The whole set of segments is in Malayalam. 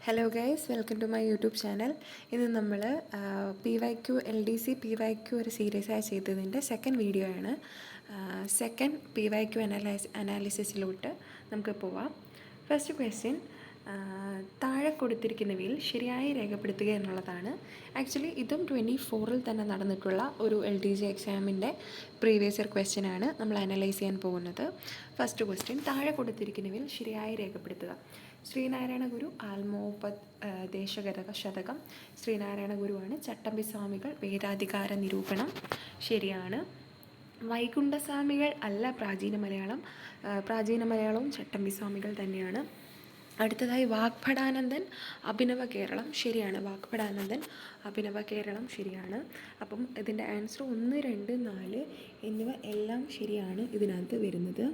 Hello guys, welcome to my YouTube channel. ഇന്ന് നമ്മൾ PYQ LDC PYQ ഒരു സീരീസായി ചെയ്തതിൻ്റെ സെക്കൻഡ് വീഡിയോ ആണ്. സെക്കൻഡ് PYQ അനാലിസിസിലോട്ട് നമുക്ക് പോവാം. ഫസ്റ്റ് ക്വസ്റ്റ്യൻ, താഴെ കൊടുത്തിരിക്കുന്നവയിൽ ശരിയായി രേഖപ്പെടുത്തുക എന്നുള്ളതാണ്. ആക്ച്വലി ഇതും 24-ൽ തന്നെ നടന്നിട്ടുള്ള ഒരു LDC എക്സാമിൻ്റെ പ്രീവിയസ് ഇയർ ക്വസ്റ്റ്യൻ ആണ് നമ്മൾ അനലൈസ് ചെയ്യാൻ പോകുന്നത്. ഫസ്റ്റ് ക്വസ്റ്റ്യൻ, താഴെ കൊടുത്തിരിക്കുന്നവയിൽ ശരിയായി രേഖപ്പെടുത്തുക. ശ്രീനാരായണ ഗുരു ആത്മോപത് ദേശകരക ശതകം ശ്രീനാരായണ ഗുരുവാണ്. ചട്ടമ്പി സ്വാമികൾ വേദാധികാര നിരൂപണം ശരിയാണ്. വൈകുണ്ഠസ്വാമികൾ അല്ല പ്രാചീന മലയാളവും ചട്ടമ്പി സ്വാമികൾ തന്നെയാണ്. അടുത്തതായി വാഗ്ഭടാനന്ദൻ അഭിനവ കേരളം ശരിയാണ്. വാഗ്ഭടാനന്ദൻ അഭിനവ കേരളം ശരിയാണ്. അപ്പം ഇതിൻ്റെ ആൻസർ 1, 2, 4 എന്നിവ എല്ലാം ശരിയാണ് ഇതിനകത്ത് വരുന്നത്.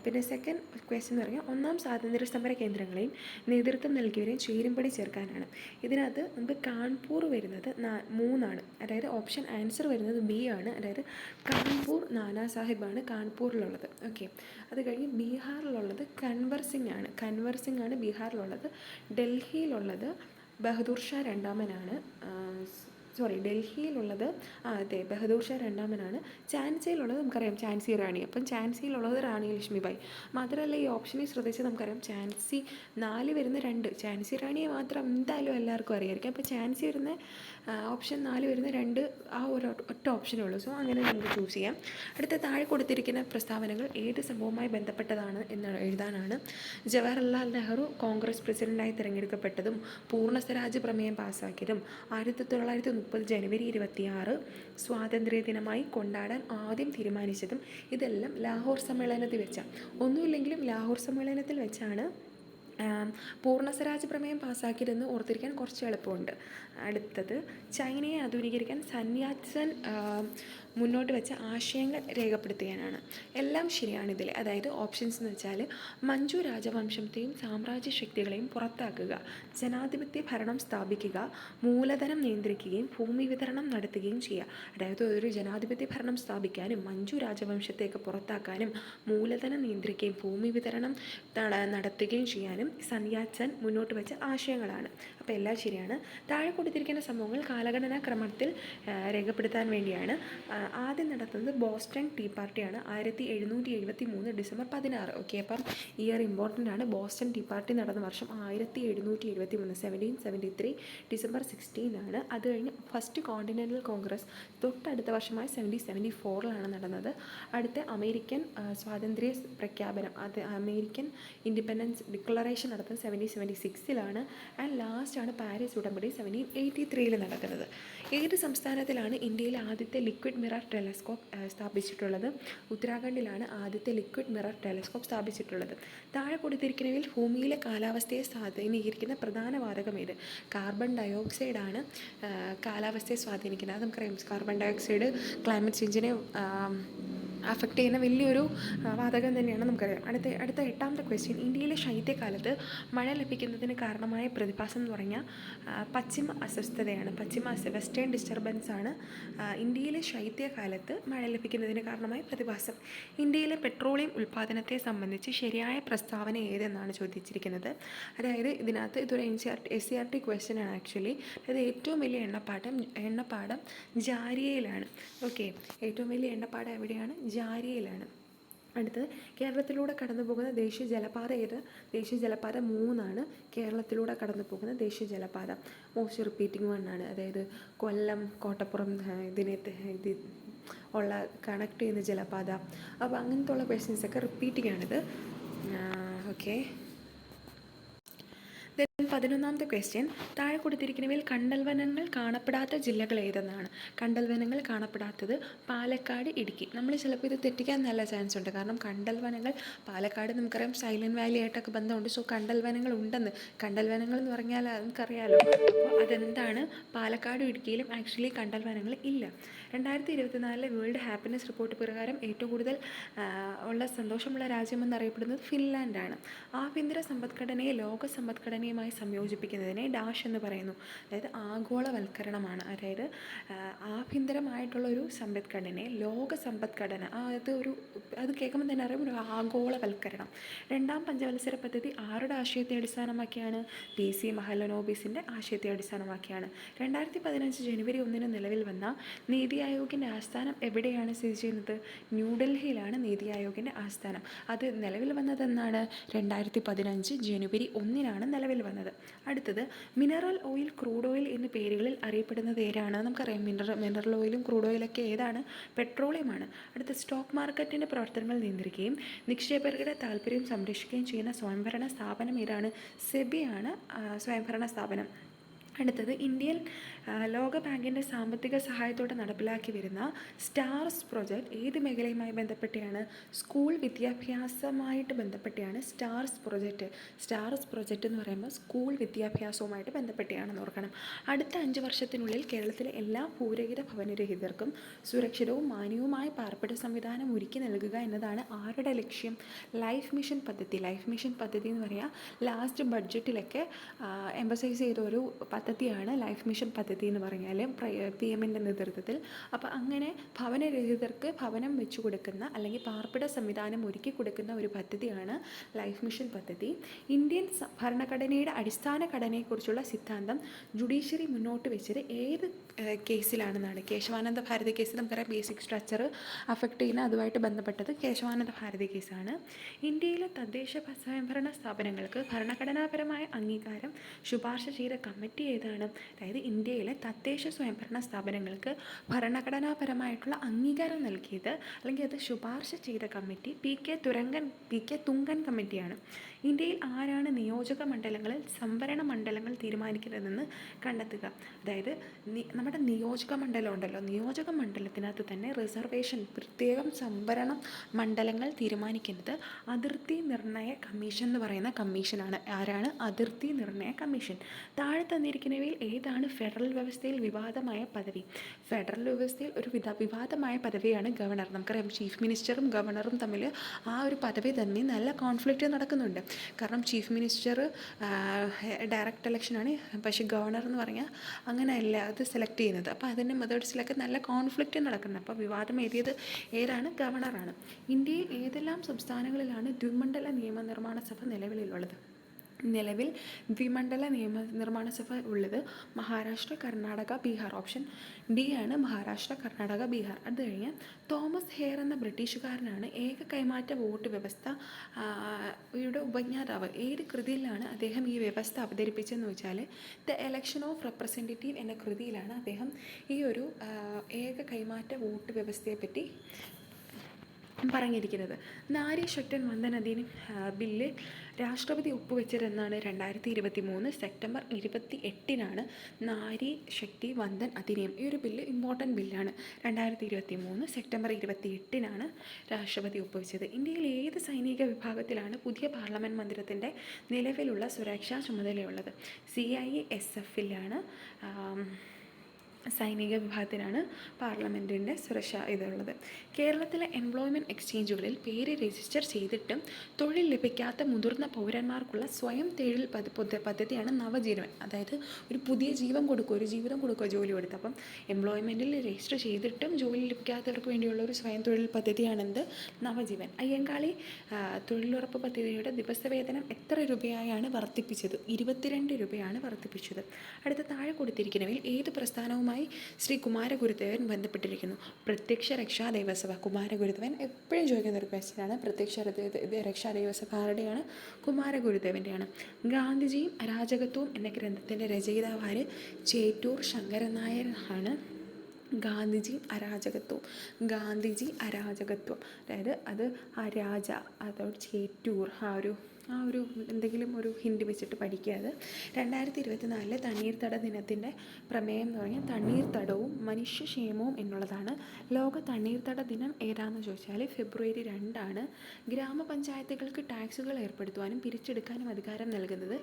പിന്നെ സെക്കൻഡ് ക്വസ്റ്റ്യൻ എന്ന് പറഞ്ഞാൽ ഒന്നാം സ്വാതന്ത്ര്യ സമര കേന്ദ്രങ്ങളെയും നേതൃത്വം നൽകിയവരെയും ചേരുംപടി ചേർക്കാനാണ്. ഇതിനകത്ത് നമുക്ക് കാൺപൂർ വരുന്നത് 3ആണ്. അതായത് ഓപ്ഷൻ ആൻസർ വരുന്നത് B ആണ്. അതായത് കാൺപൂർ നാനാ സാഹിബാണ് കാൺപൂരിലുള്ളത്. ഓക്കെ, അത് കഴിഞ്ഞ് ബീഹാറിലുള്ളത് കൻവർ സിംഗ് ആണ് ബീഹാറിലുള്ളത്. ഡൽഹിയിലുള്ളത് ബഹദൂർ ഷാ രണ്ടാമനാണ്. ഡൽഹിയിലുള്ളത് ബഹദൂർ ഷാ രണ്ടാമനാണ്. ഝാൻസിയിലുള്ളത് നമുക്കറിയാം ഝാൻസി റാണി. അപ്പം ഝാൻസിയിലുള്ളത് റാണി ലക്ഷ്മിബായി. മാത്രമല്ല ഈ ഓപ്ഷനിൽ ശ്രദ്ധിച്ച് നമുക്കറിയാം ഝാൻസി 4 വരുന്ന 2 ഝാൻസി റാണിയെ മാത്രം എന്തായാലും എല്ലാവർക്കും അറിയായിരിക്കും. അപ്പോൾ ഝാൻസി വരുന്ന ഓപ്ഷൻ 4 വരുന്ന 2 ആ ഒറ്റ ഓപ്ഷനേ ഉള്ളൂ. സോ അങ്ങനെ നമുക്ക് ചൂസ് ചെയ്യാം. അടുത്ത താഴെ കൊടുത്തിരിക്കുന്ന പ്രസ്താവനകൾ ഏത് സംഭവവുമായി ബന്ധപ്പെട്ടതാണ് എന്ന് എഴുതാനാണ്. ജവഹർലാൽ നെഹ്റു കോൺഗ്രസ് പ്രസിഡന്റായി തിരഞ്ഞെടുക്കപ്പെട്ടതും പൂർണ്ണ സ്വരാജ് പ്രമേയം പാസ്സാക്കിയതും 1930 ജനുവരി 26 സ്വാതന്ത്ര്യ ദിനമായി കൊണ്ടാടാൻ ആദ്യം തീരുമാനിച്ചതും ഇതെല്ലാം ലാഹോർ സമ്മേളനത്തിൽ വെച്ചാണ്. ഒന്നുമില്ലെങ്കിലും ലാഹോർ സമ്മേളനത്തിൽ വെച്ചാണ് പൂർണ്ണ സ്വരാജ് പ്രമേയം പാസ്സാക്കിയതെന്ന് ഓർത്തിരിക്കാൻ കുറച്ച് എളുപ്പമുണ്ട്. അടുത്തത്, ചൈനയെ ആധുനീകരിക്കാൻ സന്യാസൻ മുന്നോട്ട് വെച്ച ആശയങ്ങൾ രേഖപ്പെടുത്തുവാനാണ്. എല്ലാം ശരിയാണ് ഇതിൽ. അതായത് ഓപ്ഷൻസ് എന്ന് വെച്ചാൽ മഞ്ജു രാജവംശത്തെയും സാമ്രാജ്യ ശക്തികളെയും പുറത്താക്കുക, ജനാധിപത്യ ഭരണം സ്ഥാപിക്കുക, മൂലധനം നിയന്ത്രിക്കുകയും ഭൂമി വിതരണം നടത്തുകയും ചെയ്യുക. അതായത് ഒരു ജനാധിപത്യ ഭരണം സ്ഥാപിക്കാനും മഞ്ജു രാജവംശത്തെയൊക്കെ പുറത്താക്കാനും മൂലധനം നിയന്ത്രിക്കുകയും ഭൂമി വിതരണം നടത്തുകയും ചെയ്യാനും സന്യാസൻ മുന്നോട്ട് വെച്ച ആശയങ്ങളാണ്. അപ്പോൾ എല്ലാം ശരിയാണ്. താഴെ കൊടുത്തിരിക്കുന്ന സംഭവങ്ങൾ കാലഗണനാ ക്രമത്തിൽ രേഖപ്പെടുത്താൻ വേണ്ടിയാണ്. ആദ്യം നടത്തുന്നത് ബോസ്റ്റൺ ടീ പാർട്ടിയാണ് 1773 ഡിസംബർ 16. ഓക്കെ, അപ്പം ഇയർ ഇമ്പോർട്ടൻ്റ് ആണ്. ബോസ്റ്റൺ ടീ പാർട്ടി നടന്ന വർഷം 1773 1773 ഡിസംബർ 16 ആണ്. അത് കഴിഞ്ഞ് ഫസ്റ്റ് കോണ്ടിനെൻ്റൽ കോൺഗ്രസ് തൊട്ടടുത്ത വർഷമായ 1774 നടന്നത്. അടുത്ത അമേരിക്കൻ സ്വാതന്ത്ര്യ പ്രഖ്യാപനം, അത് അമേരിക്കൻ ഇൻഡിപെൻഡൻസ് ഡിക്ലറേഷൻ നടത്തുന്നത് 1776 ആൻഡ് ലാസ്റ്റാണ് പാരീസ് ഉടമ്പടി 1783 നടക്കുന്നത്. ഏത് സംസ്ഥാനത്തിലാണ് ഇന്ത്യയിലെ ആദ്യത്തെ ലിക്വിഡ് മിറർ ടെലസ്കോപ്പ് സ്ഥാപിച്ചിട്ടുള്ളത്? ഉത്തരാഖണ്ഡിലാണ് ആദ്യത്തെ ലിക്വിഡ് മിറർ ടെലസ്കോപ്പ് സ്ഥാപിച്ചിട്ടുള്ളത്. താഴെ കൊടുത്തിരിക്കുന്നവയിൽ ഭൂമിയിലെ കാലാവസ്ഥയെ സ്വാധീനിക്കുന്ന പ്രധാന വാതകം ഏത്? കാർബൺ ഡയോക്സൈഡ് ആണ് കാലാവസ്ഥയെ സ്വാധീനിക്കുന്നത്. അത് നമുക്കറിയാം. കാർബൺ ഡയോക്സൈഡ് ക്ലൈമറ്റ് ചേഞ്ചിനെ അഫക്റ്റ് ചെയ്യുന്ന വലിയൊരു വാതകം തന്നെയാണ് നമുക്കറിയാം. അടുത്ത 8ാമത്തെ ക്വസ്റ്റ്യൻ, ഇന്ത്യയിലെ ശൈത്യകാലത്ത് മഴ ലഭിക്കുന്നതിന് കാരണമായ പ്രതിഭാസം എന്ന് പറഞ്ഞാൽ പശ്ചിമ അസ്വസ്ഥതയാണ്. വെസ്റ്റേൺ ഡിസ്റ്റർബൻസ് ആണ് ഇന്ത്യയിലെ ശൈത്യകാലത്ത് മഴ ലഭിക്കുന്നതിന് കാരണമായ പ്രതിഭാസം. ഇന്ത്യയിലെ പെട്രോളിയം ഉൽപ്പാദനത്തെ സംബന്ധിച്ച് ശരിയായ പ്രസ്താവന ഏതെന്നാണ് ചോദിച്ചിരിക്കുന്നത്. അതായത് ഇതിനകത്ത് ഇതൊരു NCERT ക്വസ്റ്റ്യൻ ആണ് ആക്ച്വലി. അതായത് ഏറ്റവും വലിയ എണ്ണപ്പാടം ജാരിയയിലാണ്. ഓക്കെ, ഏറ്റവും വലിയ എണ്ണപ്പാടം എവിടെയാണ്? ജാരിയയിലാണ്. അടുത്തത്, കേരളത്തിലൂടെ കടന്നു പോകുന്ന ദേശീയ ജലപാത ഏത്? ദേശീയ ജലപാത 3 കേരളത്തിലൂടെ കടന്നു പോകുന്ന ദേശീയ ജലപാത. മോസ്റ്റ് റിപ്പീറ്റിംഗ് 1 അതായത് കൊല്ലം കോട്ടപ്പുറം ഇത് ഉള്ള കണക്ട് ചെയ്യുന്ന ജലപാത. അപ്പോൾ അങ്ങനത്തെ ഉള്ള ക്വസ്റ്റ്യൻസൊക്കെ റിപ്പീറ്റിംഗ് ആണിത്. ഓക്കെ, 11ാമത്തെ ക്വസ്റ്റ്യൻ, താഴെ കൊടുത്തിരിക്കുന്നവയിൽ കണ്ടൽവനങ്ങൾ കാണപ്പെടാത്ത ജില്ലകൾ ഏതെന്നാണ്? കണ്ടൽവനങ്ങൾ കാണപ്പെടാത്തത് പാലക്കാട്, ഇടുക്കി. നമ്മൾ ചിലപ്പോൾ ഇത് തെറ്റിക്കാൻ നല്ല ചാൻസ് ഉണ്ട്. കാരണം കണ്ടൽവനങ്ങൾ പാലക്കാട് നമുക്കറിയാം സൈലൻറ്റ് വാലി ആയിട്ടൊക്കെ ബന്ധമുണ്ട്. സോ കണ്ടൽവനങ്ങൾ ഉണ്ടെന്ന്. കണ്ടൽവനങ്ങൾ എന്ന് പറഞ്ഞാൽ നമുക്കറിയാമല്ലോ. അപ്പോൾ അതെന്താണ്? പാലക്കാടും ഇടുക്കിയിലും ആക്ച്വലി കണ്ടൽവനങ്ങൾ ഇല്ല. 2024 വേൾഡ് ഹാപ്പിനെസ് റിപ്പോർട്ട് പ്രകാരം ഏറ്റവും കൂടുതൽ സന്തോഷമുള്ള രാജ്യമെന്നറിയപ്പെടുന്നത് ഫിൻലാൻഡാണ്. ആഭ്യന്തര സമ്പദ്ഘടനയെ ലോക സമ്പദ്ഘടനയുമായി സംയോജിപ്പിക്കുന്നതിനെ ഡാഷ് എന്ന് പറയുന്നു. അതായത് ആഗോളവൽക്കരണമാണ്. അതായത് ആഭ്യന്തരമായിട്ടുള്ളൊരു സമ്പദ്ഘടനയെ ലോക സമ്പദ്ഘടന അത് കേൾക്കുമ്പോൾ തന്നെ അറിയാം ഒരു ആഗോളവൽക്കരണം. രണ്ടാം പഞ്ചവത്സര പദ്ധതി ആരുടെ ആശയത്തെ അടിസ്ഥാനമാക്കിയാണ്? PC മഹലനോബിസിൻ്റെ ആശയത്തെ അടിസ്ഥാനമാക്കിയാണ്. 2015 ജനുവരി 1 നിലവിൽ വന്ന നീതി ആയോഗിൻ്റെ ആസ്ഥാനം എവിടെയാണ് സ്ഥിതി ചെയ്യുന്നത്? ന്യൂഡൽഹിയിലാണ് നീതി ആയോഗിൻ്റെ ആസ്ഥാനം. അത് നിലവിൽ വന്നതെന്നാണ് 2015 ജനുവരി 1 നിലവിൽ വന്നത്. അടുത്തത് മിനറൽ ഓയിൽ, ക്രൂഡ് ഓയിൽ എന്നീ പേരുകളിൽ അറിയപ്പെടുന്നത് ഏതാണ്? നമുക്കറിയാം മിനറൽ ഓയിലും ക്രൂഡ് ഓയിലൊക്കെ ഏതാണ്? പെട്രോളിയമാണ്. അടുത്ത സ്റ്റോക്ക് മാർക്കറ്റിൻ്റെ പ്രവർത്തനങ്ങൾ നിയന്ത്രിക്കുകയും നിക്ഷേപകരുടെ താല്പര്യം സംരക്ഷിക്കുകയും ചെയ്യുന്ന സ്വയംഭരണ സ്ഥാപനം ഏതാണ്? സെബിയാണ് സ്വയംഭരണ സ്ഥാപനം. അടുത്തത് ഇന്ത്യൻ ലോകബാങ്കിൻ്റെ സാമ്പത്തിക സഹായത്തോടെ നടപ്പിലാക്കി വരുന്ന സ്റ്റാർസ് പ്രൊജക്റ്റ് ഏത് മേഖലയുമായി ബന്ധപ്പെട്ടാണ്? സ്കൂൾ വിദ്യാഭ്യാസമായിട്ട് ബന്ധപ്പെട്ടാണ് സ്റ്റാർസ് പ്രൊജക്റ്റ് എന്ന് പറയുമ്പോൾ സ്കൂൾ വിദ്യാഭ്യാസവുമായിട്ട് ബന്ധപ്പെട്ടാണെന്ന് ഓർക്കണം. അടുത്ത 5 വർഷത്തിനുള്ളിൽ കേരളത്തിലെ എല്ലാ ഭൂരഹിത ഭവനരഹിതർക്കും സുരക്ഷിതവും മാന്യവുമായ പാർപ്പിട സംവിധാനം ഒരുക്കി നൽകുക എന്നതാണ് ആരുടെ ലക്ഷ്യം? ലൈഫ് മിഷൻ പദ്ധതി എന്ന് പറയുക ലാസ്റ്റ് ബഡ്ജറ്റിലൊക്കെ എംഫസൈസ് ചെയ്ത ഒരു പദ്ധതിയാണ് ലൈഫ് മിഷൻ പദ്ധതി എന്ന് പറഞ്ഞാൽ PM-ൻ്റെ നേതൃത്വത്തിൽ. അപ്പോൾ അങ്ങനെ ഭവനരഹിതർക്ക് ഭവനം വെച്ചു കൊടുക്കുന്ന അല്ലെങ്കിൽ പാർപ്പിട സംവിധാനം ഒരുക്കി കൊടുക്കുന്ന ഒരു പദ്ധതിയാണ് ലൈഫ് മിഷൻ പദ്ധതി. ഇന്ത്യൻ ഭരണഘടനയുടെ അടിസ്ഥാന ഘടനയെക്കുറിച്ചുള്ള സിദ്ധാന്തം ജുഡീഷ്യറി മുന്നോട്ട് വെച്ചത് ഏത് കേസിലാണെന്നാണ്? കേശവാനന്ദ ഭാരതി കേസ്. നമുക്കറിയാം ബേസിക് സ്ട്രക്ചർ അഫക്റ്റ് ചെയ്യുന്ന അതുമായിട്ട് ബന്ധപ്പെട്ടത് കേശവാനന്ദ ഭാരതി കേസാണ്. ഇന്ത്യയിലെ തദ്ദേശ സ്വയംഭരണ സ്ഥാപനങ്ങൾക്ക് ഭരണഘടനാപരമായ അംഗീകാരം ശുപാർശ ചെയ്ത കമ്മിറ്റി ഏതാണ്? അതായത് ഇന്ത്യയിലെ തദ്ദേശ സ്വയംഭരണ സ്ഥാപനങ്ങൾക്ക് ഭരണഘടനാപരമായിട്ടുള്ള അംഗീകാരം നൽകിയത് അല്ലെങ്കിൽ അത് ശുപാർശ ചെയ്ത കമ്മിറ്റി പി കെ തുങ്കൻ കമ്മിറ്റിയാണ്. ഇന്ത്യയിൽ ആരാണ് നിയോജക മണ്ഡലങ്ങളിൽ സംവരണ മണ്ഡലങ്ങൾ തീരുമാനിക്കുന്നതെന്ന് കണ്ടെത്തുക? അതായത് നമ്മുടെ നിയോജക മണ്ഡലം ഉണ്ടല്ലോ, നിയോജക മണ്ഡലത്തിനകത്ത് തന്നെ റിസർവേഷൻ പ്രത്യേകം സംവരണ മണ്ഡലങ്ങൾ തീരുമാനിക്കുന്നത് അതിർത്തി നിർണയ കമ്മീഷൻ എന്ന് പറയുന്ന കമ്മീഷനാണ്. ആരാണ്? അതിർത്തി നിർണയ കമ്മീഷൻ. താഴെ തന്നിരിക്കുന്നവയിൽ ഏതാണ് ഫെഡറൽ വ്യവസ്ഥയിൽ വിവാദമായ പദവി? ഫെഡറൽ വ്യവസ്ഥയിൽ ഒരു വിവാദമായ പദവിയാണ് ഗവർണർ. നമുക്കറിയാം ചീഫ് മിനിസ്റ്ററും ഗവർണറും തമ്മിൽ ആ ഒരു പദവി തന്നെ നല്ല കോൺഫ്ലിക്റ്റ് നടക്കുന്നുണ്ട്. കാരണം ചീഫ് മിനിസ്റ്റർ ഡയറക്റ്റ് ഇലക്ഷനാണ്, പക്ഷേ ഗവർണർ എന്ന് പറഞ്ഞാൽ അങ്ങനെയല്ല അത് സെലക്ട് ചെയ്യുന്നത്. അപ്പോൾ അതിൻ്റെ മെത്തേഡ്സിലൊക്കെ നല്ല കോൺഫ്ലിക്റ്റ് നടക്കുന്നത്. അപ്പോൾ വിവാദം ഏതാണ്? ഗവർണറാണ്. ഇന്ത്യയിൽ ഏതെല്ലാം സംസ്ഥാനങ്ങളിലാണ് ദ്വിമണ്ഡല നിയമനിർമ്മാണ സഭ നിലവിലുള്ളത്? നിലവിൽ ദ്വിമണ്ഡല നിയമനിർമ്മാണ സഭ ഉള്ളത് മഹാരാഷ്ട്ര, കർണാടക, ബീഹാർ. ഓപ്ഷൻ D ആണ് മഹാരാഷ്ട്ര, കർണാടക, ബീഹാർ. അത് കഴിഞ്ഞ് തോമസ് ഹെയർ എന്ന ബ്രിട്ടീഷുകാരനാണ് ഏക കൈമാറ്റ വോട്ട് വ്യവസ്ഥ യുടെ ഉപജ്ഞാതാവ്. ഏത് കൃതിയിലാണ് അദ്ദേഹം ഈ വ്യവസ്ഥ അവതരിപ്പിച്ചതെന്ന് വെച്ചാൽ ദ എലക്ഷൻ ഓഫ് റെപ്രസെൻറ്റേറ്റീവ് എന്ന കൃതിയിലാണ് അദ്ദേഹം ഈ ഒരു ഏക കൈമാറ്റ വോട്ട് വ്യവസ്ഥയെപ്പറ്റി പറഞ്ഞിരിക്കുന്നത്. നാരി ശക്തി വന്ദൻ അധിനിയം ബില്ല് രാഷ്ട്രപതി ഒപ്പുവെച്ചതെന്നാണ്? 2023 സെപ്റ്റംബർ 28 നാരി ശക്തി വന്ദൻ അധിനിയം. ഈ ഒരു ബില്ല് ഇമ്പോർട്ടൻറ്റ് ബില്ലാണ്. 2023 സെപ്റ്റംബർ 28 രാഷ്ട്രപതി ഒപ്പുവെച്ചത്. ഇന്ത്യയിൽ ഏത് സൈനിക വിഭാഗത്തിലാണ് പുതിയ പാർലമെൻറ്റ് മന്ദിരത്തിൻ്റെ നിലവിലുള്ള സുരക്ഷാ ചുമതലയുള്ളത്? CISF-ലാണ് സൈനിക വിഭാഗത്തിനാണ് പാർലമെൻറ്റിൻ്റെ സുരക്ഷ ഇതുള്ളത്. കേരളത്തിലെ എംപ്ലോയ്മെൻറ്റ് എക്സ്ചേഞ്ചുകളിൽ പേര് രജിസ്റ്റർ ചെയ്തിട്ടും തൊഴിൽ ലഭിക്കാത്ത മുതിർന്ന പൗരന്മാർക്കുള്ള സ്വയം തൊഴിൽ പദ്ധതിയാണ് നവജീവൻ. അതായത് ഒരു പുതിയ ജീവിതം കൊടുക്കുക ജോലി കൊടുത്ത്. അപ്പം എംപ്ലോയ്മെൻറ്റിൽ രജിസ്റ്റർ ചെയ്തിട്ടും ജോലി ലഭിക്കാത്തവർക്ക് വേണ്ടിയുള്ള ഒരു സ്വയം തൊഴിൽ പദ്ധതിയാണെന്ത്? നവജീവൻ. അയ്യങ്കാളി തൊഴിലുറപ്പ് പദ്ധതിയുടെ ദിവസവേതനം എത്ര രൂപയായാണ് വർദ്ധിപ്പിച്ചത്? 22 രൂപയാണ് വർദ്ധിപ്പിച്ചത്. അടുത്ത താഴെ കൊടുത്തിരിക്കുന്നവയിൽ ഏത് പ്രസ്ഥാനവുമായി ശ്രീ കുമാരഗുരുദേവൻ ബന്ധപ്പെട്ടിരിക്കുന്നു? പ്രത്യക്ഷ രക്ഷാ ദേവസഭ. കുമാരഗുരുദേവൻ എപ്പോഴും ചോദിക്കുന്ന ഒരു ക്വസ്റ്റ്യനാണ്. പ്രത്യക്ഷ രക്ഷാ ദേവസഭ ആരുടെയാണ്? കുമാരഗുരുദേവൻ്റെയാണ്. ഗാന്ധിജിയും അരാജകത്വവും എന്ന ഗ്രന്ഥത്തിൻ്റെ രചയിതാവ് ചേറ്റൂർ ശങ്കരൻ നായർ ആണ്. ഗാന്ധിജി അരാജകത്വം അതായത് അത് അതോട് ചേറ്റൂർ ആ ഒരു എന്തെങ്കിലും ഒരു ഹിൻഡ് വെച്ചിട്ട് പഠിക്കുക. അത് 2024 തണ്ണീർത്തട ദിനത്തിൻ്റെ പ്രമേയം എന്ന് പറഞ്ഞാൽ തണ്ണീർത്തടവും മനുഷ്യക്ഷേമവും എന്നുള്ളതാണ്. ലോക തണ്ണീർത്തട ദിനം ഏതാണെന്ന് ചോദിച്ചാൽ ഫെബ്രുവരി 2. ഗ്രാമപഞ്ചായത്തുകൾക്ക് ടാക്സുകൾ ഏർപ്പെടുത്തുവാനും പിരിച്ചെടുക്കാനും അധികാരം നൽകുന്നത്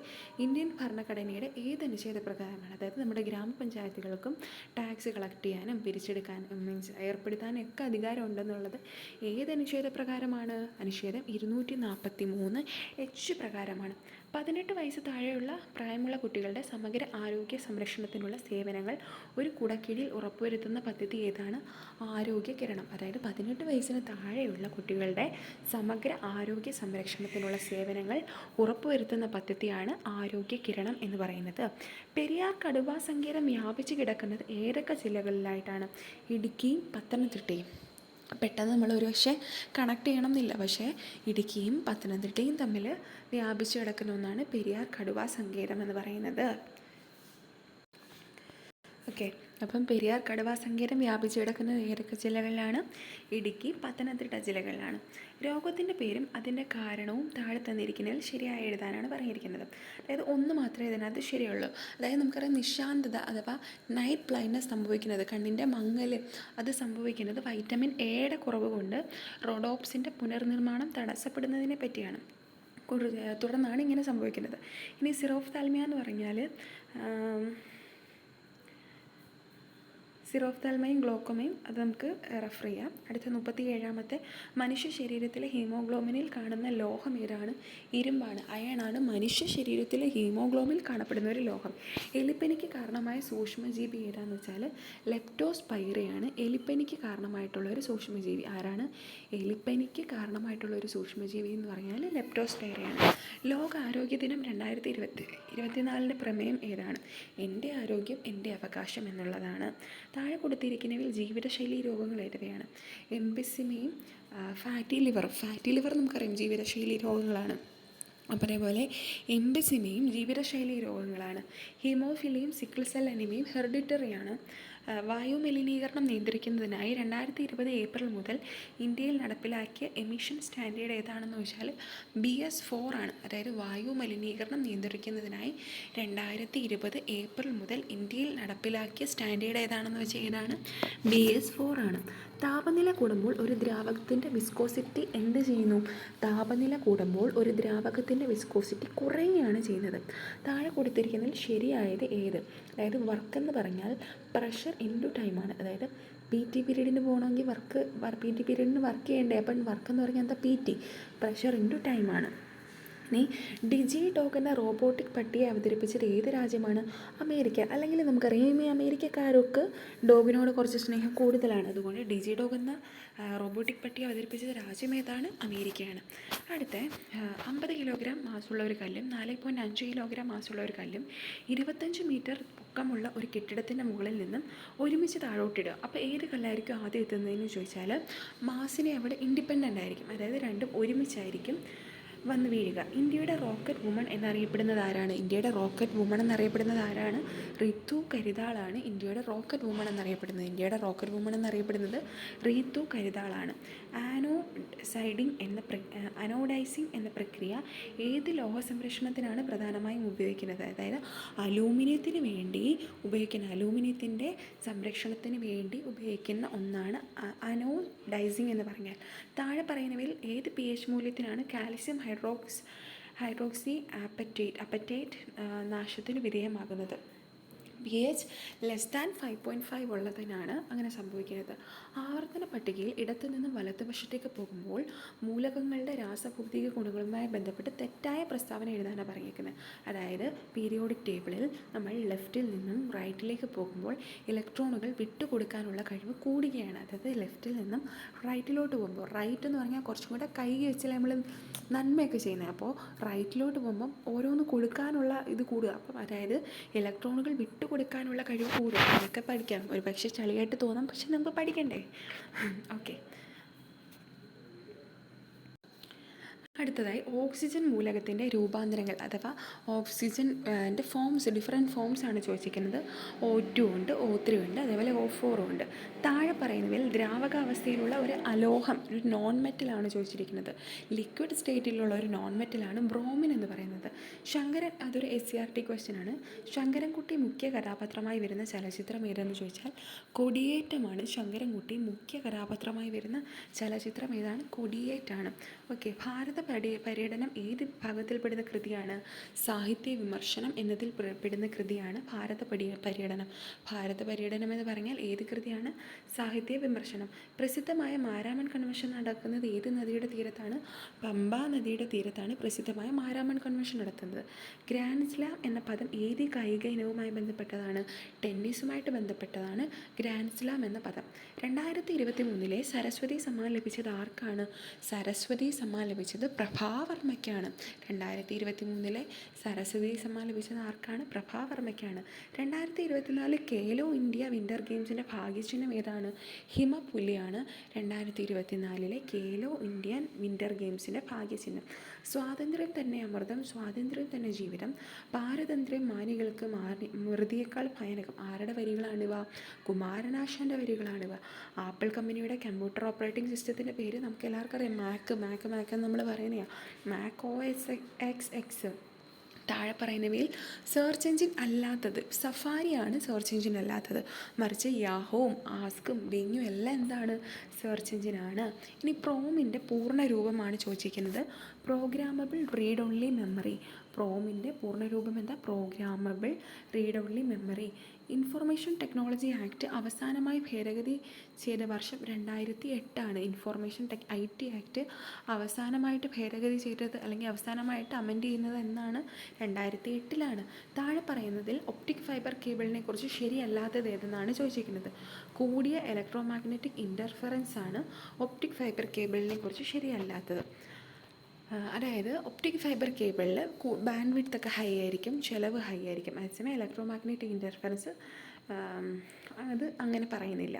ഇന്ത്യൻ ഭരണഘടനയുടെ ഏത് അനുച്ഛേദപ്രകാരമാണ്? അതായത് നമ്മുടെ ഗ്രാമപഞ്ചായത്തുകൾക്കും ടാക്സ് കളക്ട് ചെയ്യാനും പിരിച്ചെടുക്കാനും ഏർപ്പെടുത്താനും ഒക്കെ അധികാരം ഉണ്ടെന്നുള്ളത് ഏത് അനുച്ഛേദപ്രകാരമാണ്? അനുച്ഛേദം 243 H പ്രകാരമാണ്. 18 വയസ്സ് താഴെയുള്ള പ്രായമുള്ള കുട്ടികളുടെ സമഗ്ര ആരോഗ്യ സംരക്ഷണത്തിനുള്ള സേവനങ്ങൾ ഒരു കുടക്കീഴിൽ ഉറപ്പുവരുത്തുന്ന പദ്ധതി ഏതാണ്? ആരോഗ്യ കിരണം. അതായത് 18 വയസ്സിന് താഴെയുള്ള കുട്ടികളുടെ സമഗ്ര ആരോഗ്യ സംരക്ഷണത്തിനുള്ള സേവനങ്ങൾ ഉറപ്പുവരുത്തുന്ന പദ്ധതിയാണ് ആരോഗ്യ കിരണം എന്ന് പറയുന്നത്. പെരിയാർ കടുവാ സങ്കേതം വ്യാപിച്ചു കിടക്കുന്നത് ഏതൊക്കെ ജില്ലകളിലായിട്ടാണ്? ഇടുക്കിയും പത്തനംതിട്ടയും. പെട്ടെന്ന് നമ്മൾ ഒരു പക്ഷേ കണക്ട് ചെയ്യണം എന്നില്ല, പക്ഷേ ഇടുക്കിയും പത്തനംതിട്ടയും തമ്മിൽ വ്യാപിച്ചു കിടക്കുന്ന ഒന്നാണ് പെരിയാർ കടുവാ സങ്കേതം എന്ന് പറയുന്നത്. ഓക്കെ, അപ്പം പെരിയാർ കടുവാ സങ്കേതം വ്യാപിച്ചു കിടക്കുന്നത് ഏതൊക്കെ ജില്ലകളിലാണ്? ഇടുക്കി, പത്തനംതിട്ട ജില്ലകളിലാണ്. രോഗത്തിൻ്റെ പേരും അതിൻ്റെ കാരണവും താഴെ തന്നിരിക്കുന്നതിൽ ശരിയായി എഴുതാനാണ് പറഞ്ഞിരിക്കുന്നത്. അതായത് ഒന്ന് മാത്രമേ ഇതിനകത്ത് ശരിയുള്ളൂ. അതായത് നമുക്കറിയാം, നിശാന്തത അഥവാ നൈറ്റ് ബ്ലൈൻഡ്നെസ് സംഭവിക്കുന്നത്, കണ്ണിൻ്റെ മങ്ങൽ, അത് സംഭവിക്കുന്നത് വൈറ്റമിൻ എയുടെ കുറവ് കൊണ്ട് റോഡോപ്സിൻ്റെ പുനർനിർമ്മാണം തടസ്സപ്പെടുന്നതിനെ പറ്റിയാണ്. തുടർന്നാണ് ഇങ്ങനെ സംഭവിക്കുന്നത്. ഇനി സിറോഫ്താൽമിയ എന്ന് പറഞ്ഞാൽ സിറോഫ്താൽമയും ഗ്ലോക്കോമയും അത് നമുക്ക് റെഫർ ചെയ്യാം. അടുത്ത 37ാമത്തെ, മനുഷ്യ ശരീരത്തിലെ ഹീമോഗ്ലോബിനിൽ കാണുന്ന ലോഹം ഏതാണ്? ഇരുമ്പാണ്, അയണാണ് മനുഷ്യ ശരീരത്തിലെ ഹീമോഗ്ലോബിനിൽ കാണപ്പെടുന്ന ഒരു ലോഹം. എലിപ്പനിക്ക് കാരണമായ സൂക്ഷ്മജീവി ഏതാണെന്ന് വെച്ചാൽ ലെപ്റ്റോസ്പൈറയാണ് എലിപ്പനിക്ക് കാരണമായിട്ടുള്ള ഒരു സൂക്ഷ്മജീവി. ആരാണ്? എലിപ്പനിക്ക് കാരണമായിട്ടുള്ള ഒരു സൂക്ഷ്മജീവി എന്ന് പറഞ്ഞാൽ ലെപ്റ്റോസ്പൈറയാണ്. ലോക ആരോഗ്യ ദിനം 2024 പ്രമേയം ഏതാണ്? എൻ്റെ ആരോഗ്യം എൻ്റെ അവകാശം എന്നുള്ളതാണ്. താഴെ കൊടുത്തിരിക്കുന്നവയിൽ ജീവിതശൈലി രോഗങ്ങൾ ഏതൊക്കെയാണ്? എംപിസിമയും ഫാറ്റി ലിവർ നമുക്കറിയാം ജീവിതശൈലി രോഗങ്ങളാണ്. അപ്പോൾ അതേപോലെ എംപിസിമയും ജീവിതശൈലി രോഗങ്ങളാണ്. ഹീമോഫിലിയും സിക്കിൾ സെൽ അനീമിയയും ഹെറിഡിറ്ററിയാണ്. വായു മലിനീകരണം നിയന്ത്രിക്കുന്നതിനായി 2020 ഏപ്രിൽ മുതൽ ഇന്ത്യയിൽ നടപ്പിലാക്കിയ എമിഷൻ സ്റ്റാൻഡേർഡ് ഏതാണെന്ന് വെച്ചാൽ BS4 ആണ്. അതായത് വായു മലിനീകരണം നിയന്ത്രിക്കുന്നതിനായി 2020 ഏപ്രിൽ മുതൽ ഇന്ത്യയിൽ നടപ്പിലാക്കിയ സ്റ്റാൻഡേർഡ് ഏതാണെന്ന് വെച്ചാൽ ഏതാണ്? BS4 ആണ്. താപനില കൂടുമ്പോൾ ഒരു ദ്രാവകത്തിൻ്റെ വിസ്കോസിറ്റി എന്ത് ചെയ്യുന്നു? താപനില കൂടുമ്പോൾ ഒരു ദ്രാവകത്തിൻ്റെ വിസ്കോസിറ്റി കുറയുകയാണ് ചെയ്യുന്നത്. താഴെ കൊടുത്തിരിക്കുന്നതിൽ ശരിയായത് ഏത്? അതായത് വർക്ക് എന്ന് പറഞ്ഞാൽ പ്രഷർ ഇൻറ്റു ടൈമാണ്. അതായത് PT പീരീഡിന് പോകണമെങ്കിൽ PT പീരീഡിന് വർക്ക് ചെയ്യണ്ടേ, അപ്പം വർക്ക് എന്ന് പറഞ്ഞാൽ എന്താ? PT, പ്രഷർ ഇൻറ്റു ടൈമാണ്. ഇനി ഡിജി ഡോഗ് എന്ന റോബോട്ടിക് പട്ടിയെ അവതരിപ്പിച്ചത് ഏത് രാജ്യമാണ്? അമേരിക്ക. അല്ലെങ്കിൽ നമുക്കറിയാം, ഈ അമേരിക്കക്കാർക്ക് ഡോഗിനോട് കുറച്ച് സ്നേഹം കൂടുതലാണ്. അതുകൊണ്ട് ഡിജി ഡോഗ് എന്ന റോബോട്ടിക് പട്ടിയെ അവതരിപ്പിച്ചത് രാജ്യം ഏതാണ്? അമേരിക്കയാണ്. അടുത്ത 50 കിലോഗ്രാം മാസുള്ള ഒരു കല്ലും 4.5 കിലോഗ്രാം മാസുള്ള ഒരു കല്ലും 25 മീറ്റർ പൊക്കമുള്ള ഒരു കെട്ടിടത്തിൻ്റെ മുകളിൽ നിന്നും ഒരുമിച്ച് താഴോട്ടിടുക. അപ്പോൾ ഏത് കല്ലായിരിക്കും ആദ്യം എത്തുന്നതെന്ന് ചോദിച്ചാൽ മാസിനെ അവിടെ ഇൻഡിപെൻഡൻ്റ് ആയിരിക്കും. അതായത് രണ്ടും ഒരുമിച്ചായിരിക്കും വന്ന് വീഴുക. ഇന്ത്യയുടെ റോക്കറ്റ് വുമൺ എന്നറിയപ്പെടുന്നത് ആരാണ്? ഇന്ത്യയുടെ റോക്കറ്റ് വുമൺ എന്നറിയപ്പെടുന്നത് ആരാണ്? റിതു കരിതാളാണ് ഇന്ത്യയുടെ റോക്കറ്റ് വുമൺ എന്നറിയപ്പെടുന്നത്. ഇന്ത്യയുടെ റോക്കറ്റ് വുമൺ എന്നറിയപ്പെടുന്നത് റിതു കരിതാളാണ്. അനോഡൈസിങ് എന്ന പ്രക്രിയ ഏത് ലോഹ സംരക്ഷണത്തിനാണ് പ്രധാനമായും ഉപയോഗിക്കുന്നത്? അതായത് അലൂമിനിയത്തിന് വേണ്ടി ഉപയോഗിക്കുന്ന, അലൂമിനിയത്തിൻ്റെ സംരക്ഷണത്തിന് വേണ്ടി ഉപയോഗിക്കുന്ന ഒന്നാണ് അനോഡൈസിങ് എന്ന് പറഞ്ഞാൽ. താഴെ പറയുന്നവയിൽ ഏത് pH മൂല്യത്തിനാണ് കാൽസ്യം ഹൈഡ്രോക്സി അപ്പറ്റേറ്റ് നാശത്തിന് വിധേയമാകുന്നത്? pH <5.5 ഉള്ളതിനാണ് അങ്ങനെ സംഭവിക്കുന്നത്. ആവർത്തന പട്ടികയിൽ ഇടത്തു നിന്നും വലതുവശത്തേക്ക് പോകുമ്പോൾ മൂലകങ്ങളുടെ രാസഭൗതിക ഗുണങ്ങളുമായി ബന്ധപ്പെട്ട് തെറ്റായ പ്രസ്താവന എഴുതാനാണ് പറഞ്ഞിരിക്കുന്നത്. അതായത് പീരിയോഡിക് ടേബിളിൽ നമ്മൾ ലെഫ്റ്റിൽ നിന്നും റൈറ്റിലേക്ക് പോകുമ്പോൾ ഇലക്ട്രോണുകൾ വിട്ടുകൊടുക്കാനുള്ള കഴിവ് കൂടുകയാണ്. അതായത് ലെഫ്റ്റിൽ നിന്നും റൈറ്റിലോട്ട് പോകുമ്പോൾ, റൈറ്റ് എന്ന് പറഞ്ഞാൽ കുറച്ചും കൂടെ കൈ വെച്ചാൽ നമ്മൾ നന്മയൊക്കെ ചെയ്യുന്നത്. അപ്പോൾ റൈറ്റിലോട്ട് പോകുമ്പം ഓരോന്ന് കൊടുക്കാനുള്ള ഇത് കൂടുക. അപ്പം അതായത് ഇലക്ട്രോണുകൾ കൊടുക്കാനുള്ള കഴിവ് കൂടും. അതൊക്കെ പഠിക്കാം. ഒരു പക്ഷേ ചളിയായിട്ട് തോന്നാം, പക്ഷെ നമുക്ക് പഠിക്കണ്ടേ? ഓക്കെ. അടുത്തതായി ഓക്സിജൻ മൂലകത്തിൻ്റെ രൂപാന്തരങ്ങൾ അഥവാ ഓക്സിജൻ്റെ ഫോംസ്, ഡിഫറെൻറ്റ് ഫോംസ് ആണ് ചോദിച്ചിരിക്കുന്നത്. O2 ഉണ്ട്, O3 ഉണ്ട്, അതേപോലെ O4 ഉണ്ട്. താഴെ പറയുന്നതിൽ ദ്രാവകാവസ്ഥയിലുള്ള ഒരു അലോഹം, ഒരു നോൺ മെറ്റലാണ് ചോദിച്ചിരിക്കുന്നത്. ലിക്വിഡ് സ്റ്റേറ്റിലുള്ള ഒരു നോൺ മെറ്റലാണ് ബ്രോമിൻ എന്ന് പറയുന്നത്. ശങ്കരൻ, അതൊരു SCRT ക്വസ്റ്റ്യൻ ആണ്. ശങ്കരൻകുട്ടി മുഖ്യ കഥാപാത്രമായി വരുന്ന ചലച്ചിത്രം ഏതെന്ന് ചോദിച്ചാൽ കൊടിയേറ്റമാണ്. ശങ്കരൻകുട്ടി മുഖ്യ കഥാപാത്രമായി വരുന്ന ചലച്ചിത്രം ഏതാണ്? കൊടിയേറ്റാണ്. ഓക്കെ. ഭാരത പര്യടനം ഏത് വിഭാഗത്തിൽപ്പെടുന്ന കൃതിയാണ്? സാഹിത്യ വിമർശനം എന്നതിൽ പെടുന്ന കൃതിയാണ് പര്യടനം. ഭാരത പര്യടനം എന്ന് പറഞ്ഞാൽ ഏത് കൃതിയാണ്? സാഹിത്യ വിമർശനം. പ്രസിദ്ധമായ മാരാമൺ കൺവെൻഷൻ നടക്കുന്നത് ഏത് നദിയുടെ തീരത്താണ്? പമ്പ നദിയുടെ തീരത്താണ് പ്രസിദ്ധമായ മാരാമൺ കൺവെൻഷൻ നടത്തുന്നത്. ഗ്രാൻഡ് സ്ലാം എന്ന പദം ഏത് കായിക ഇനവുമായി ബന്ധപ്പെട്ടതാണ്? ടെന്നീസുമായിട്ട് ബന്ധപ്പെട്ടതാണ് ഗ്രാൻഡ് സ്ലാം എന്ന പദം. 2023 സരസ്വതി സമ്മാൻ ലഭിച്ചത് ആർക്കാണ്? സരസ്വതി സമ്മാൻ ലഭിച്ചത് പ്രഭാവർമ്മയ്ക്കാണ്. 2023 സരസ്വതി സമ്മാൻ ലഭിച്ചത് ആർക്കാണ്? പ്രഭാവർമ്മയ്ക്കാണ്. 2024 ഖേലോ ഇന്ത്യ വിൻ്റർ ഗെയിംസിൻ്റെ ഭാഗ്യചിഹ്നം ഏതാണ്? ഹിമപുലിയാണ് 2024 ഖേലോ ഇന്ത്യൻ വിൻ്റർ ഗെയിംസിൻ്റെ ഭാഗ്യചിഹ്നം. സ്വാതന്ത്ര്യം തന്നെ അമൃതം, സ്വാതന്ത്ര്യം തന്നെ ജീവിതം, പാരതന്ത്ര്യം മാനികൾക്ക് മൃതിയേക്കാൾ ഭയാനകം. ആരുടെ വരികളാണിവ? കുമാരനാശാൻ്റെ വരികളാണിവ. ആപ്പിൾ കമ്പനിയുടെ കമ്പ്യൂട്ടർ ഓപ്പറേറ്റിംഗ് സിസ്റ്റത്തിൻ്റെ പേര് നമുക്ക് എല്ലാവർക്കും അറിയാം. മാക്ക് എന്ന് നമ്മൾ പറയുന്നതാണ്. Mac OS X. താഴെ പറയുന്നവയിൽ സെർച്ച് എഞ്ചിൻ അല്ലാത്തത്. സഫാരിയാണ് സെർച്ച് എഞ്ചിൻ അല്ലാത്തത്, മറിച്ച് യാഹോവും ആസ്കും ബിങ്ങും എല്ലാം എന്താണ്? സെർച്ച് എഞ്ചിനാണ്. ഇനി പ്രോമിൻ്റെ പൂർണ്ണ രൂപമാണ് ചോദിച്ചിരിക്കുന്നത്. Programmable read only memory. പ്രോമിൻ്റെ പൂർണ്ണരൂപം എന്താ? Programmable read only memory. Information technology act അവസാനമായി ഭേദഗതി ചെയ്ത വർഷം 2008 ഇൻഫർമേഷൻ IT ആക്ട് അവസാനമായിട്ട് ഭേദഗതി ചെയ്തത് അല്ലെങ്കിൽ അവസാനമായിട്ട് അമെൻഡ് ചെയ്യുന്നത് എന്നാണ്? 2008. താഴെ പറയുന്നതിൽ ഒപ്റ്റിക് ഫൈബർ കേബിളിനെ കുറിച്ച് ശരിയല്ലാത്തത് ഏതെന്നാണ് ചോദിച്ചിരിക്കുന്നത്. കൂടിയ ഇലക്ട്രോമാഗ്നറ്റിക് ഇൻ്റർഫറൻസ് ആണ് ഒപ്റ്റിക് ഫൈബർ കേബിളിനെ കുറിച്ച് ശരിയല്ലാത്തത്. അതായത് ഒപ്റ്റിക് ഫൈബർ കേബിളിൽ ബാൻഡ് വിഡ്ത്തൊക്കെ ഹൈ ആയിരിക്കും, ചിലവ് ഹൈ ആയിരിക്കും. അതേസമയം ഇലക്ട്രോമാഗ്നറ്റിക് ഇൻ്റർഫറൻസ് അത് അങ്ങനെ പറയുന്നില്ല.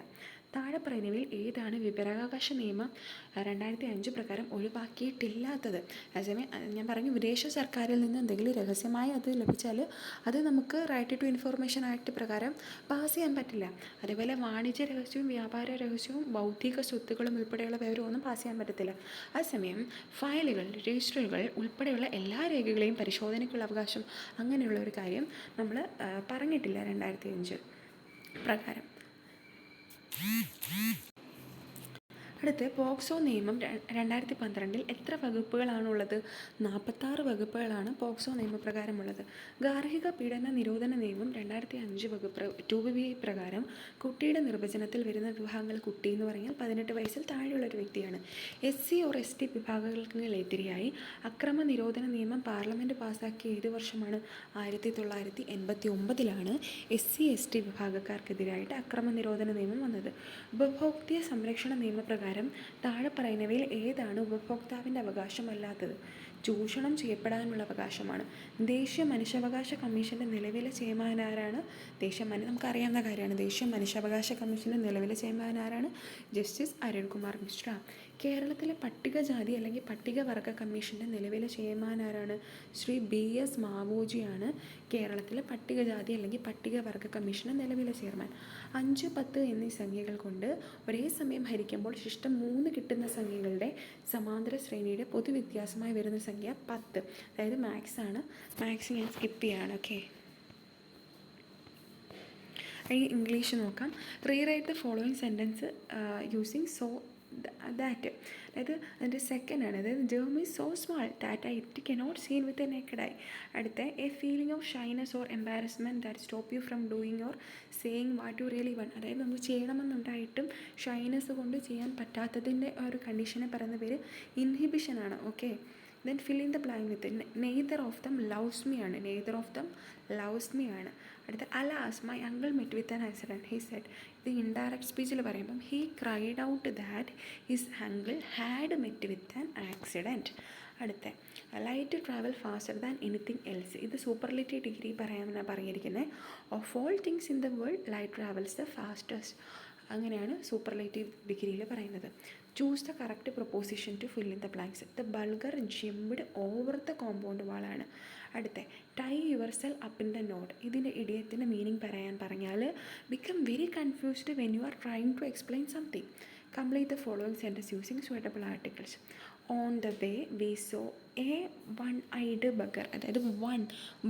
താഴെ പറയുന്നവയിൽ ഏതാണ് വിവരാവകാശ നിയമം 2005 പ്രകാരം ഒഴിവാക്കിയിട്ടില്ലാത്തത്? അതേസമയം ഞാൻ പറഞ്ഞു, വിദേശ സർക്കാരിൽ നിന്ന് എന്തെങ്കിലും രഹസ്യമായി അത് ലഭിച്ചാൽ അത് നമുക്ക് റൈറ്റ് ടു ഇൻഫർമേഷൻ ആക്ട് പ്രകാരം പാസ് ചെയ്യാൻ പറ്റില്ല. അതേപോലെ വാണിജ്യ രഹസ്യവും വ്യാപാര രഹസ്യവും ബൗദ്ധിക സ്വത്തുക്കളും ഉൾപ്പെടെയുള്ള വിവരമൊന്നും പാസ് ചെയ്യാൻ പറ്റത്തില്ല. അതേസമയം ഫയലുകൾ, രജിസ്റ്ററുകൾ ഉൾപ്പെടെയുള്ള എല്ലാ രേഖകളെയും പരിശോധനയ്ക്കുള്ള അവകാശം, അങ്ങനെയുള്ള ഒരു കാര്യം നമ്മൾ പറഞ്ഞിട്ടില്ല 2005 പ്രകാരം. അടുത്ത് പോക്സോ നിയമം 2012 എത്ര വകുപ്പുകളാണുള്ളത്? 46 വകുപ്പുകളാണ് പോക്സോ നിയമപ്രകാരമുള്ളത്. ഗാർഹിക പീഡന നിരോധന നിയമം 2005 വകുപ്പ് 2B പ്രകാരം കുട്ടിയുടെ നിർവചനത്തിൽ വരുന്ന വിഭാഗങ്ങൾ, കുട്ടി എന്ന് പറഞ്ഞാൽ 18 വയസ്സിൽ താഴെയുള്ളൊരു വ്യക്തിയാണ്. SC/ST വിഭാഗങ്ങൾക്കെതിരായി അക്രമ നിരോധന നിയമം പാർലമെൻറ്റ് പാസ്സാക്കിയ ഏത് വർഷമാണ്? 1989 SC/ST വിഭാഗക്കാർക്കെതിരായിട്ട് അക്രമ നിരോധന നിയമം വന്നത്. ഉപഭോക്തൃ സംരക്ഷണ നിയമപ്രകാരം താഴെ പറയുന്നവയിൽ ഏതാണ് ഉപഭോക്താവിൻ്റെ അവകാശമല്ലാത്തത്? ചൂഷണം ചെയ്യപ്പെടാനുള്ള അവകാശമാണ്. ദേശീയ മനുഷ്യാവകാശ കമ്മീഷൻ്റെ നിലവിലെ ചെയർമാൻ ആരാണ്? നമുക്കറിയാവുന്ന കാര്യമാണ്. ദേശീയ മനുഷ്യാവകാശ കമ്മീഷൻ്റെ നിലവിലെ ചെയർമാൻ ആരാണ്? ജസ്റ്റിസ് അരുൺകുമാർ മിശ്ര. കേരളത്തിലെ പട്ടികജാതി അല്ലെങ്കിൽ പട്ടികവർഗ കമ്മീഷൻ്റെ നിലവിലെ ചെയർമാൻ ആരാണ്? ശ്രീ BS മാവോജിയാണ് കേരളത്തിലെ പട്ടികജാതി അല്ലെങ്കിൽ പട്ടികവർഗ കമ്മീഷൻ്റെ നിലവിലെ ചെയർമാൻ. 5, 10 എന്നീ സംഖ്യകൾ കൊണ്ട് ഒരേ സമയം ഹരിക്കുമ്പോൾ ശിഷ്ടം 3 കിട്ടുന്ന സംഖ്യകളുടെ സമാന്തര ശ്രേണിയുടെ പൊതുവ്യത്യാസമായി വരുന്ന സംഖ്യ 10. അതായത് മാത്സ് ആണ്. മാത്സ് ഞാൻ സ്കിപ്പ് ചെയ്യാണ്. ഓക്കെ, ഇംഗ്ലീഷ് നോക്കാം. Rewrite the following sentence using so that. അതായത് അതിൻ്റെ സെക്കൻഡ് ആണ്. അതായത് germ is so small that it cannot seen with a naked eye. അടുത്ത a feeling of shyness or embarrassment that stop you from doing or saying what you really want. അതായത് നമുക്ക് ചെയ്യണമെന്നുണ്ടായിട്ടും ഷൈനസ് കൊണ്ട് ചെയ്യാൻ പറ്റാത്തതിൻ്റെ ഒരു കണ്ടീഷനെ പറയുന്ന പേര് ഇൻഹിബിഷനാണ്. Okay, then fill in the blank with neither of them loves me ആണ്. Neither of them loves me ആണ്. അടുത്ത alas my uncle met with an accident he said. ഇത് ഇൻഡയറക്റ്റ് സ്പീച്ചിൽ പറയുമ്പം he cried out that his uncle had met with an accident. അടുത്ത light travel faster than anything else. ഇത് സൂപ്പർലേറ്റീവ് ഡിഗ്രി പറയാനാണ് പറഞ്ഞിരിക്കുന്നത്. Of all things in the world light travels the fastest. അങ്ങനെയാണ് സൂപ്പർലേറ്റീവ് ഡിഗ്രിയിൽ പറയുന്നത്. Choose the correct preposition to fill in the blanks. The burglar jumped over the compound വാളാണ്. അടുത്ത tie your self up in the knot. ഇതിൻ്റെ ഇഡിയത്തിൻ്റെ മീനിങ് പറഞ്ഞാൽ become very confused when you are trying to explain something. Complete the following sentence using suitable ആർട്ടിക്കിൾസ്. On the way we saw a one eyed beggar, അതായത് വൺ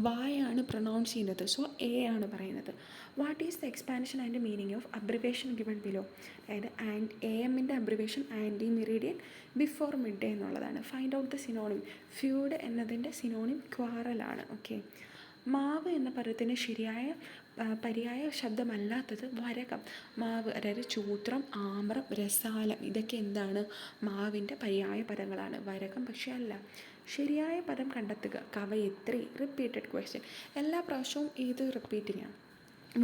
വായാണ് പ്രൊനൗൺസ് ചെയ്യുന്നത്, സോ എ ആണ് പറയുന്നത്. What is the expansion and meaning of abbreviation given below, അതായത് ആൻഡ് എ എമ്മിൻ്റെ abbreviation ante meridian before mid day എന്നുള്ളതാണ്. Find out the synonym. Feud എന്നതിൻ്റെ സിനോണിം ക്വാറലാണ്. ഓക്കെ, മാവ് എന്ന പദത്തിന് ശരിയായ പര്യായ ശബ്ദമല്ലാത്തത് വരകം. മാവ് അതായത് ചൂത്രം, ആമ്രം, രസാലം ഇതൊക്കെ എന്താണ്, മാവിൻ്റെ പര്യായ പദങ്ങളാണ്. വരകം പക്ഷേ അല്ല. ശരിയായ പദം കണ്ടെത്തുക. കവയിത്രി, റിപ്പീറ്റഡ് ക്വസ്റ്റ്യൻ, എല്ലാ പ്രാവശ്യവും ഇത് റിപ്പീറ്റിംഗ് ആണ്.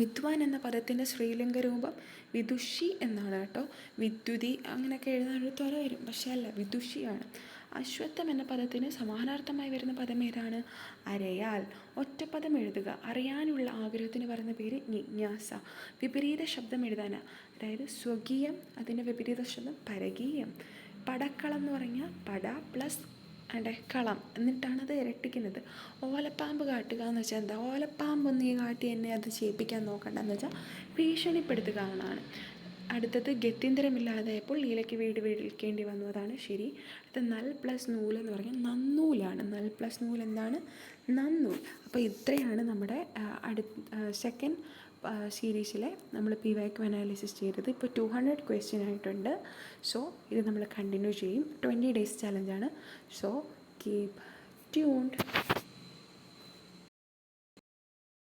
വിദ്വാൻ എന്ന പദത്തിൻ്റെ സ്ത്രീലിംഗ രൂപം വിദുഷി എന്നാണ് കേട്ടോ. വിദ്യുതി അങ്ങനെയൊക്കെ എഴുതാനൊരു ത്വര വരും, പക്ഷേ അല്ല, വിദുഷിയാണ്. അശ്വത്ഥം എന്ന പദത്തിന് സമാനാർത്ഥമായി വരുന്ന പദം ഏതാണ്? അരയാൽ. ഒറ്റപ്പദം എഴുതുക. അറിയാനുള്ള ആഗ്രഹത്തിന് പറയുന്ന പേര് ജിജ്ഞാസ. വിപരീത ശബ്ദം എഴുതാൻ, അതായത് സ്വകീയം, അതിൻ്റെ വിപരീത ശബ്ദം പരകീയം. പടക്കളം എന്ന് പറഞ്ഞാൽ പട പ്ലസ് കളം എന്നിട്ടാണ് അത് ഇരട്ടിക്കുന്നത്. ഓലപ്പാമ്പ് കാട്ടുക എന്ന് വെച്ചാൽ എന്താ? ഓലപ്പാമ്പ് നീ കാട്ടി എന്നെ അത് ചെയ്യിപ്പിക്കാൻ നോക്കണ്ട എന്ന് വെച്ചാൽ ഭീഷണിപ്പെടുത്തുക എന്നാണ്. അടുത്തത് ഗത്യന്തരമില്ലാതായപ്പോൾ ലീലയ്ക്ക് വീട് വിളിക്കേണ്ടി വന്നു, അതാണ് ശരി. അടുത്ത നൽ പ്ലസ് നൂൽ എന്ന് പറഞ്ഞാൽ നന്നൂലാണ്. നൽ പ്ലസ് നൂൽ എന്താണ്? നന്നൂൽ. അപ്പോൾ ഇത്രയാണ് നമ്മുടെ സെക്കൻഡ് സീരീസിലെ നമ്മൾ PYQ അനാലിസിസ് ചെയ്തത്. ഇപ്പോൾ 200 ക്വസ്റ്റ്യൻ ആയിട്ടുണ്ട്. സോ ഇത് നമ്മൾ കണ്ടിന്യൂ ചെയ്യും. 20 days ചാലഞ്ചാണ്. So keep tuned.